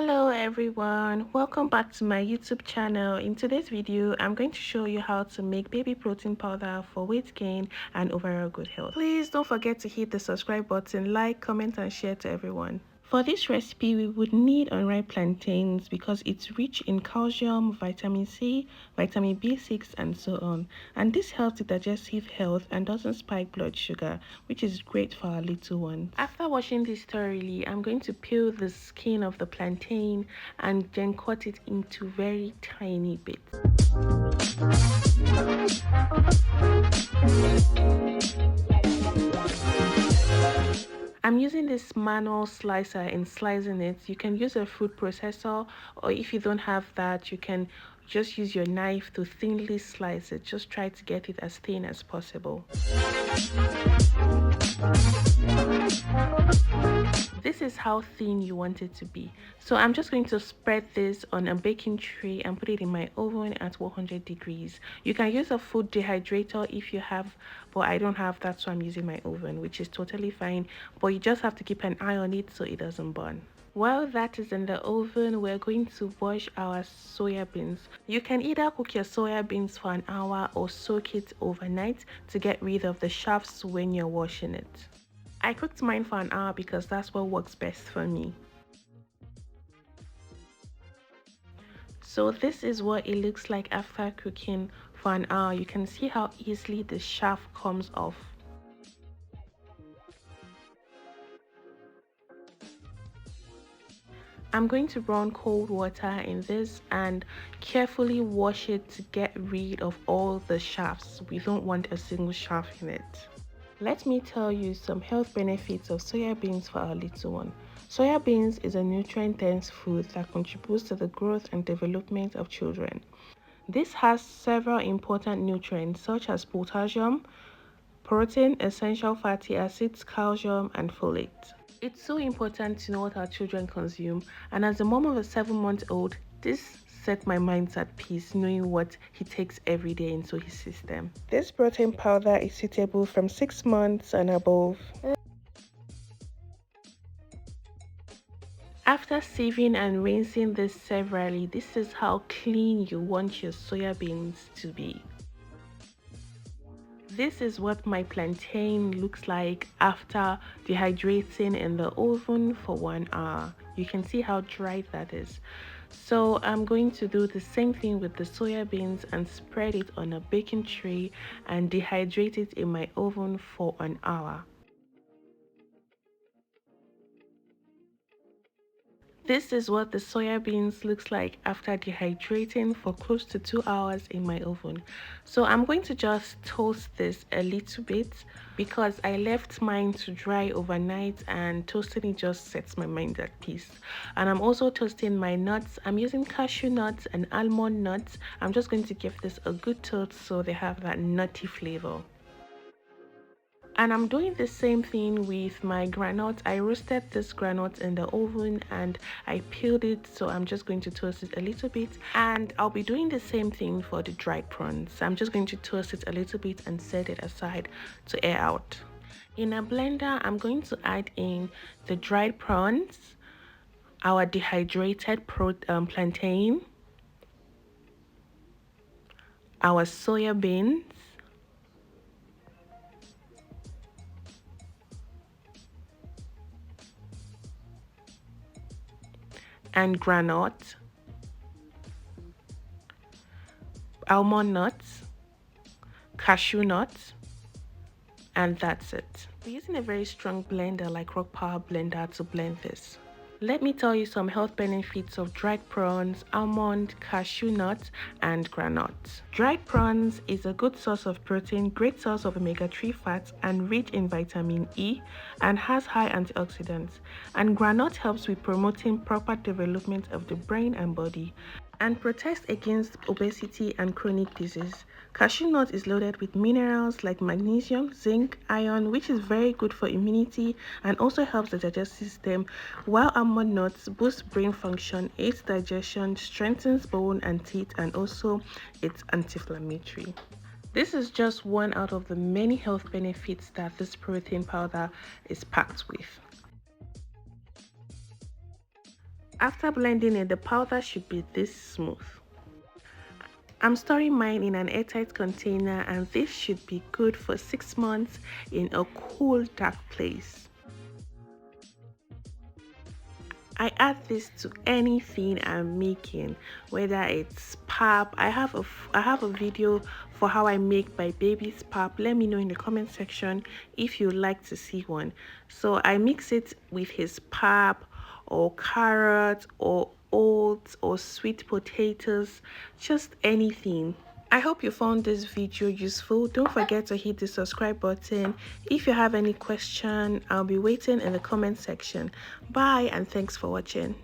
Hello everyone, welcome back to my YouTube channel. In today's video, I'm going to show you how to make baby protein powder for weight gain and overall good health. Please don't forget to hit the subscribe button, like, comment and share to everyone. For this recipe, we would need unripe plantains because it's rich in calcium, vitamin C, vitamin B6 and so on. And this helps with digestive health and doesn't spike blood sugar, which is great for our little ones. After washing this thoroughly, I'm going to peel the skin of the plantain and then cut it into very tiny bits. I'm using this manual slicer in slicing it. You can use a food processor, or if you don't have that, you can just use your knife to thinly slice it. Just try to get it as thin as possible. This is how thin you want it to be. So I'm just going to spread this on a baking tray and put it in my oven at 100 degrees. You can use a food dehydrator if you have, but I don't have that, so I'm using my oven, which is totally fine. But you just have to keep an eye on it so it doesn't burn. While that is in the oven, we're going to wash our soya beans. You can either cook your soya beans for an hour or soak it overnight to get rid of the shafts when you're washing it. I cooked mine for an hour because that's what works best for me. So this is what it looks like after cooking for an hour. You can see how easily the shaft comes off. I'm going to run cold water in this and carefully wash it to get rid of all the shafts. We don't want a single shaft in it. Let me tell you some health benefits of soya beans for our little one. Soya beans is a nutrient-dense food that contributes to the growth and development of children. This has several important nutrients such as potassium, protein, essential fatty acids, calcium, and folate. It's so important to know what our children consume, and as a mom of a 7-month-old, this set my mind at peace knowing what he takes every day into his system. This protein powder is suitable from 6 months and above. After sieving and rinsing this severally, this is how clean you want your soya beans to be. This is what my plantain looks like after dehydrating in the oven for 1 hour. You can see how dry that is. So I'm going to do the same thing with the soya beans and spread it on a baking tray and dehydrate it in my oven for an hour. This is what the soya beans looks like after dehydrating for close to 2 hours in my oven. So I'm going to just toast this a little bit because I left mine to dry overnight and toasting it just sets my mind at peace. And I'm also toasting my nuts. I'm using cashew nuts and almond nuts. I'm just going to give this a good toast so they have that nutty flavor. And I'm doing the same thing with my groundnut. I roasted this groundnut in the oven and I peeled it, so I'm just going to toast it a little bit. And I'll be doing the same thing for the dried prawns. I'm just going to toast it a little bit and set it aside to air out. In a blender, I'm going to add in the dried prawns, our dehydrated plantain, our soya beans, and groundnut, almond nuts, cashew nuts, and that's it. We're using a very strong blender like Rock Power blender to blend this. Let me tell you some health benefits of dried prawns, almond, cashew nuts, and groundnut. Dried prawns is a good source of protein, great source of omega-3 fats, and rich in vitamin E, and has high antioxidants. And groundnut helps with promoting proper development of the brain and body, and protects against obesity and chronic disease. Cashew nut is loaded with minerals like magnesium, zinc, iron, which is very good for immunity and also helps the digestive system, while almond nuts boost brain function, aids digestion, strengthens bone and teeth, and also it's anti-inflammatory. This is just one out of the many health benefits that this protein powder is packed with. After blending it, the powder should be this smooth. I'm storing mine in an airtight container, and this should be good for 6 months in a cool, dark place. I add this to anything I'm making, whether it's pap. I have a video for how I make my baby's pap. Let me know in the comment section if you'd like to see one. So I mix it with his pap or carrots or oats or sweet potatoes, just anything. I hope you found this video useful. Don't forget to hit the subscribe button. If you have any question, I'll be waiting in the comment section. Bye and thanks for watching.